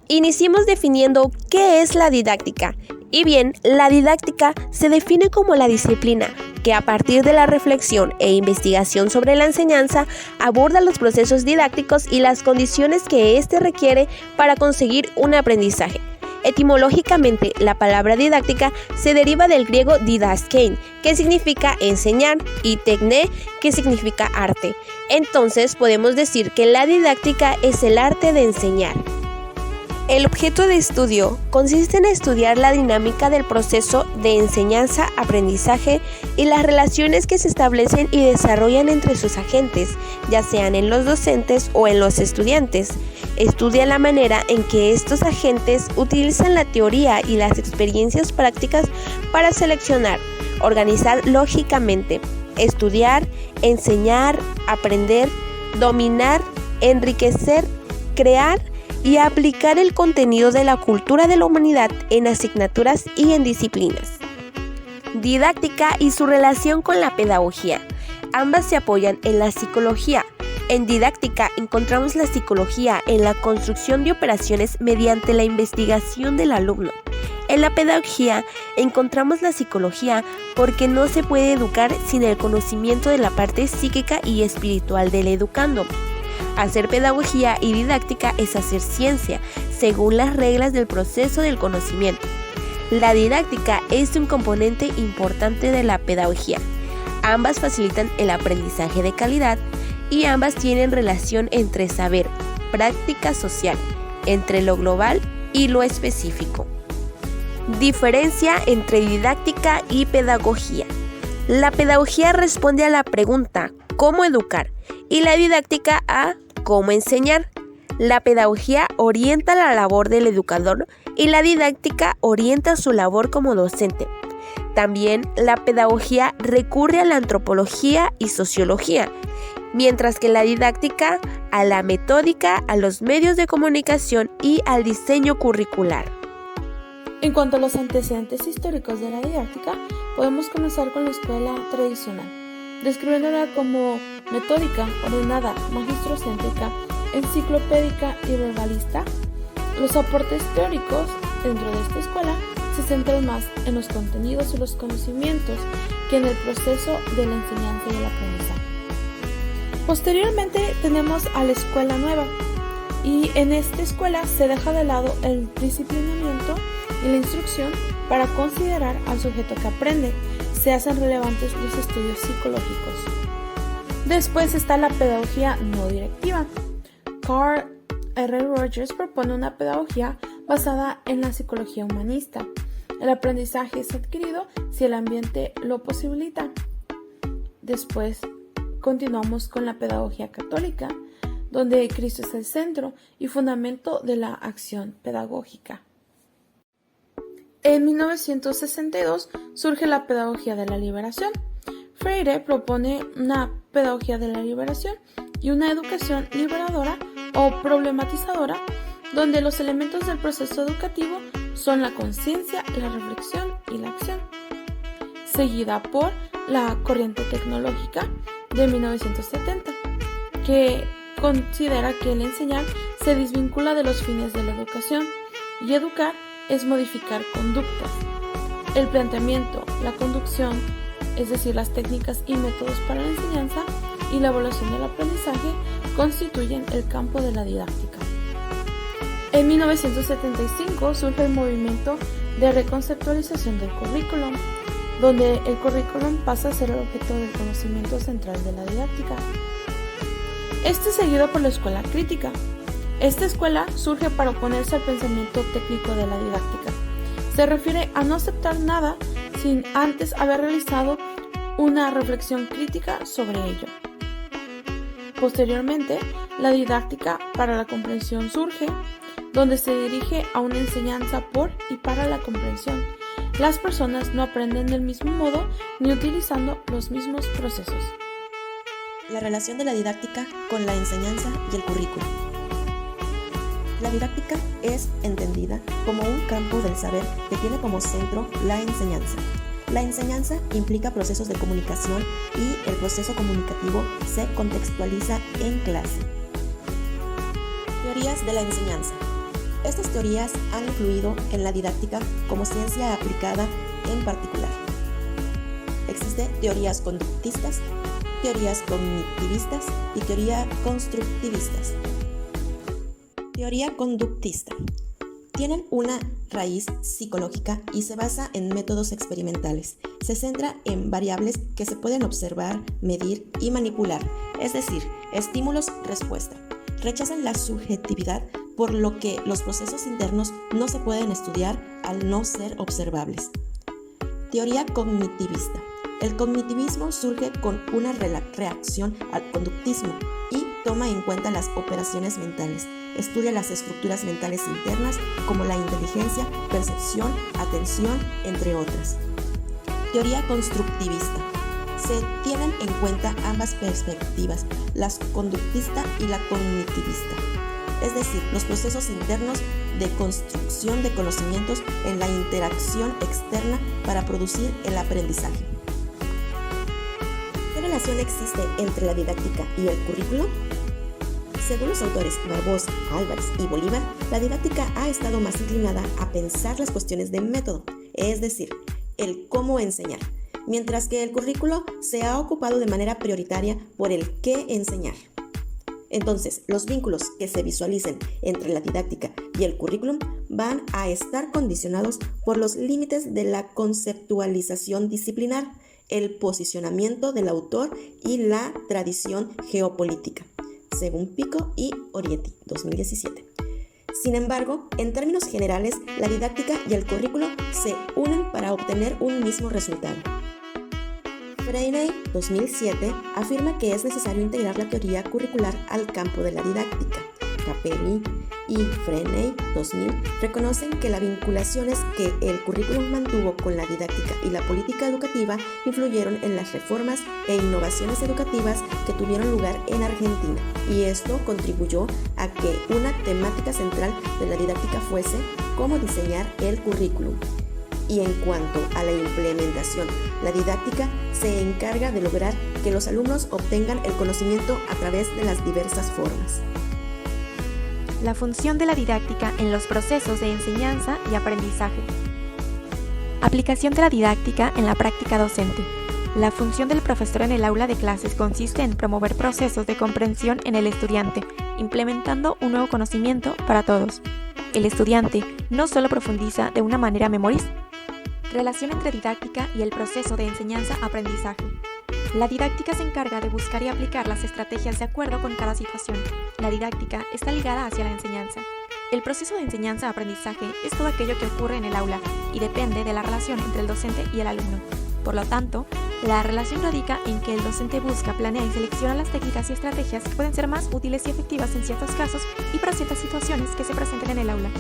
Iniciemos definiendo qué es la didáctica. Y bien, la didáctica se define como la disciplina que a partir de la reflexión e investigación sobre la enseñanza aborda los procesos didácticos y las condiciones que éste requiere para conseguir un aprendizaje. Etimológicamente, la palabra didáctica se deriva del griego didaskein, que significa enseñar, y tekne, que significa arte. Entonces, podemos decir que la didáctica es el arte de enseñar. El objeto de estudio consiste en estudiar la dinámica del proceso de enseñanza-aprendizaje y las relaciones que se establecen y desarrollan entre sus agentes, ya sean en los docentes o en los estudiantes. Estudia la manera en que estos agentes utilizan la teoría y las experiencias prácticas para seleccionar, organizar lógicamente, estudiar, enseñar, aprender, dominar, enriquecer, crear y aplicar el contenido de la cultura de la humanidad en asignaturas y en disciplinas. Didáctica y su relación con la pedagogía. Ambas se apoyan en la psicología. En didáctica encontramos la psicología en la construcción de operaciones mediante la investigación del alumno. En la pedagogía encontramos la psicología porque no se puede educar sin el conocimiento de la parte psíquica y espiritual del educando. Hacer pedagogía y didáctica es hacer ciencia, según las reglas del proceso del conocimiento. La didáctica es un componente importante de la pedagogía. Ambas facilitan el aprendizaje de calidad y ambas tienen relación entre saber, práctica social, entre lo global y lo específico. Diferencia entre didáctica y pedagogía. La pedagogía responde a la pregunta ¿cómo educar? Y la didáctica a ¿cómo enseñar? La pedagogía orienta la labor del educador y la didáctica orienta su labor como docente. También la pedagogía recurre a la antropología y sociología, mientras que la didáctica a la metódica, a los medios de comunicación y al diseño curricular. En cuanto a los antecedentes históricos de la didáctica, podemos comenzar con la escuela tradicional, describiéndola como metódica, ordenada, magistrocéntrica, enciclopédica y verbalista. Los aportes teóricos dentro de esta escuela se centran más en los contenidos y los conocimientos que en el proceso de la enseñanza y el aprendizaje. Posteriormente tenemos a la escuela nueva, y en esta escuela se deja de lado el disciplinamiento y la instrucción para considerar al sujeto que aprende. Se hacen relevantes los estudios psicológicos. Después está la pedagogía no directiva. Carl R. Rogers propone una pedagogía basada en la psicología humanista. El aprendizaje es adquirido si el ambiente lo posibilita. Después continuamos con la pedagogía católica, donde Cristo es el centro y fundamento de la acción pedagógica. En 1962 surge la pedagogía de la liberación. Freire propone una pedagogía de la liberación y una educación liberadora o problematizadora, donde los elementos del proceso educativo son la conciencia, la reflexión y la acción. Seguida por la corriente tecnológica de 1970, que considera que el enseñar se desvincula de los fines de la educación y educar es modificar conductas. El planteamiento, la conducción, es decir, las técnicas y métodos para la enseñanza y la evaluación del aprendizaje constituyen el campo de la didáctica. En 1975 surge el movimiento de reconceptualización del currículum, donde el currículum pasa a ser el objeto del conocimiento central de la didáctica. Este es seguido por la escuela crítica. Esta escuela surge para oponerse al pensamiento técnico de la didáctica. Se refiere a no aceptar nada sin antes haber realizado una reflexión crítica sobre ello. Posteriormente, la didáctica para la comprensión surge, donde se dirige a una enseñanza por y para la comprensión. Las personas no aprenden del mismo modo ni utilizando los mismos procesos. La relación de la didáctica con la enseñanza y el currículo. La didáctica es entendida como un campo del saber que tiene como centro la enseñanza. La enseñanza implica procesos de comunicación y el proceso comunicativo se contextualiza en clase. Teorías de la enseñanza. Estas teorías han influido en la didáctica como ciencia aplicada en particular. Existen teorías conductistas, teorías cognitivistas y teoría constructivistas. Teoría conductista. Tienen una raíz psicológica y se basa en métodos experimentales. Se centra en variables que se pueden observar, medir y manipular, es decir, estímulos-respuesta. Rechazan la subjetividad, por lo que los procesos internos no se pueden estudiar al no ser observables. Teoría cognitivista. El cognitivismo surge con una reacción al conductismo y toma en cuenta las operaciones mentales. Estudia las estructuras mentales internas como la inteligencia, percepción, atención, entre otras. Teoría constructivista. Se tienen en cuenta ambas perspectivas, la conductista y la cognitivista, es decir, los procesos internos de construcción de conocimientos en la interacción externa para producir el aprendizaje. ¿Qué relación existe entre la didáctica y el currículo? Según los autores Barbosa, Álvarez y Bolívar, la didáctica ha estado más inclinada a pensar las cuestiones de método, es decir, el cómo enseñar, mientras que el currículo se ha ocupado de manera prioritaria por el qué enseñar. Entonces, los vínculos que se visualicen entre la didáctica y el currículum van a estar condicionados por los límites de la conceptualización disciplinar, el posicionamiento del autor y la tradición geopolítica, según Pico y Orietti, 2017. Sin embargo, en términos generales, la didáctica y el currículo se unen para obtener un mismo resultado. Freinet, 2007, afirma que es necesario integrar la teoría curricular al campo de la didáctica. Capelli y Freinet, 2000, reconocen que las vinculaciones que el currículum mantuvo con la didáctica y la política educativa influyeron en las reformas e innovaciones educativas que tuvieron lugar en Argentina, y esto contribuyó a que una temática central de la didáctica fuese cómo diseñar el currículum. Y en cuanto a la implementación, la didáctica se encarga de lograr que los alumnos obtengan el conocimiento a través de las diversas formas. La función de la didáctica en los procesos de enseñanza y aprendizaje. Aplicación de la didáctica en la práctica docente. La función del profesor en el aula de clases consiste en promover procesos de comprensión en el estudiante, implementando un nuevo conocimiento para todos. El estudiante no solo profundiza de una manera memorista. Relación entre didáctica y el proceso de enseñanza-aprendizaje. La didáctica se encarga de buscar y aplicar las estrategias de acuerdo con cada situación. La didáctica está ligada hacia la enseñanza. El proceso de enseñanza-aprendizaje es todo aquello que ocurre en el aula y depende de la relación entre el docente y el alumno. Por lo tanto, la relación radica en que el docente busca, planea y selecciona las técnicas y estrategias que pueden ser más útiles y efectivas en ciertos casos y para ciertas situaciones que se presenten en el aula.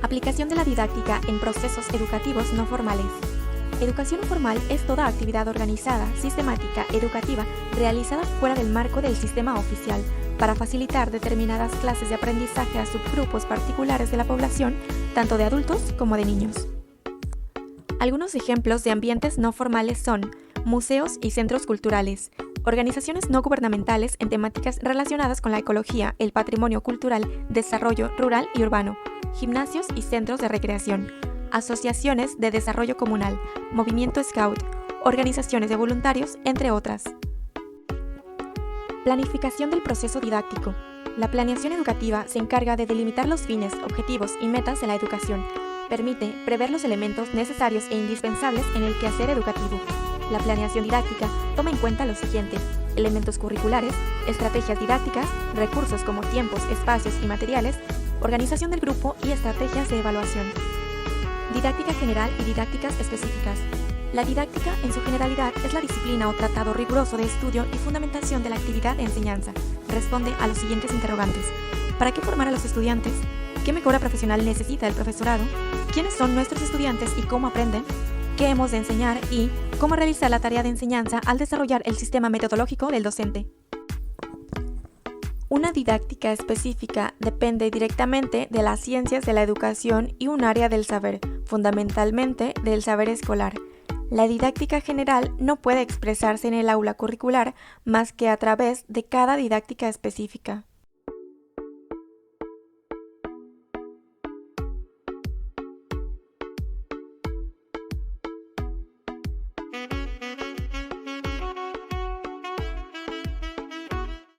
Aplicación de la didáctica en procesos educativos no formales. Educación no formal es toda actividad organizada, sistemática, educativa, realizada fuera del marco del sistema oficial, para facilitar determinadas clases de aprendizaje a subgrupos particulares de la población, tanto de adultos como de niños. Algunos ejemplos de ambientes no formales son museos y centros culturales, organizaciones no gubernamentales en temáticas relacionadas con la ecología, el patrimonio cultural, desarrollo rural y urbano, gimnasios y centros de recreación, asociaciones de desarrollo comunal, movimiento scout, organizaciones de voluntarios, entre otras. Planificación del proceso didáctico. La planeación educativa se encarga de delimitar los fines, objetivos y metas de la educación. Permite prever los elementos necesarios e indispensables en el quehacer educativo. La planeación didáctica toma en cuenta lo siguiente: elementos curriculares, estrategias didácticas, recursos como tiempos, espacios y materiales, organización del grupo y estrategias de evaluación. Didáctica general y didácticas específicas. La didáctica, en su generalidad, es la disciplina o tratado riguroso de estudio y fundamentación de la actividad de enseñanza. Responde a los siguientes interrogantes: ¿para qué formar a los estudiantes? ¿Qué mejora profesional necesita el profesorado? ¿Quiénes son nuestros estudiantes y cómo aprenden? ¿Qué hemos de enseñar? Y ¿cómo realizar la tarea de enseñanza al desarrollar el sistema metodológico del docente? Una didáctica específica depende directamente de las ciencias de la educación y un área del saber, fundamentalmente del saber escolar. La didáctica general no puede expresarse en el aula curricular más que a través de cada didáctica específica.